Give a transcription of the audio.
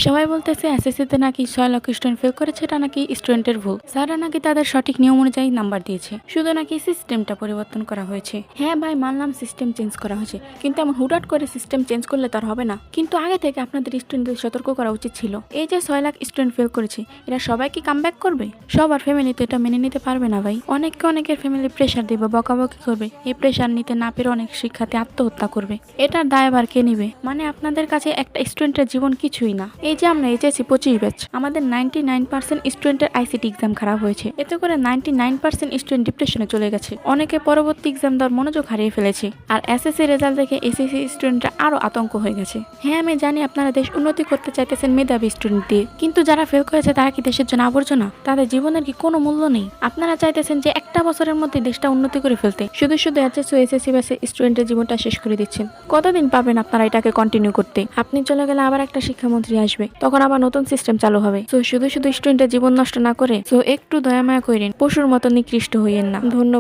সবাই বলতেছে এসএসসিতে নাকি 6 লাখ স্টুডেন্ট ফেল করেছে, এটা নাকি স্টুডেন্টের ভুল। স্যাররা নাকি তাদের সঠিক নিয়ম অনুযায়ী নাম্বার দিয়েছে, শুধু নাকি সিস্টেমটা পরিবর্তন করা হয়েছে। হ্যাঁ ভাই, মানলাম সিস্টেম চেঞ্জ করা হয়েছে, কিন্তু এমন হুটহাট করে সিস্টেম চেঞ্জ করলে তো আর হবে না। কিন্তু আগে থেকে আপনাদের স্টুডেন্টদের সতর্ক করা উচিত ছিল। এই যে 6 লাখ স্টুডেন্ট ফেল করেছে, এরা সবাই কি কামব্যাক করবে? সবার ফ্যামিলি তো এটা মেনে নিতে পারবে না ভাই। অনেকের ফ্যামিলি প্রেশার দেবে, বকাবকি করবে। এই প্রেশার নিতে না পেরে অনেক শিক্ষার্থী আত্মহত্যা করবে। এটার দায়ভার কে নিবে? মানে আপনাদের কাছে একটা স্টুডেন্টের জীবন কিছুই না। এই যে আমরা এইচএসসি 25 ব্যাচ, আমাদের 99% স্টুডেন্টের আইসিটি এক্সাম খারাপ হয়েছে। এতে করে 99% স্টুডেন্ট ডিপ্রেশনে চলে গেছে। অনেকে পরবর্তী এক্সাম দেওয়ার মনোযোগ হারিয়ে ফেলেছে। আর এসএসসি রেজাল্ট দেখে এসএসসি স্টুডেন্টরা আরো আতঙ্ক হয়ে গেছে। হ্যাঁ, আমি জানি আপনারা দেশ উন্নতি করতে চাইতেছেন মেধাবী স্টুডেন্ট দিয়ে, কিন্তু যারা ফেল করেছে তারা কি দেশের জন্য আবর্জনা? তাদের জীবনের কি কোনো মূল্য নেই? আপনারা চাইতেছেন যে একটা বছরের মধ্যে দেশটা উন্নতি করে ফেলতে, শুধু এইচএসসি এসএসসি ব্যাচে স্টুডেন্টের জীবনটা শেষ করে দিচ্ছেন। কতদিন পাবেন আপনারা এটাকে কন্টিনিউ করতে? আপনি চলে গেলে আবার একটা শিক্ষামন্ত্রী আসবে, তখন আবার নতুন সিস্টেম চালু হবে। তো শুধু স্টুডেন্টের জীবন নষ্ট না করে একটু দয়া মায়া করেন, পশুর মতো নিকৃষ্ট হইয়েন না। ধন্যবাদ।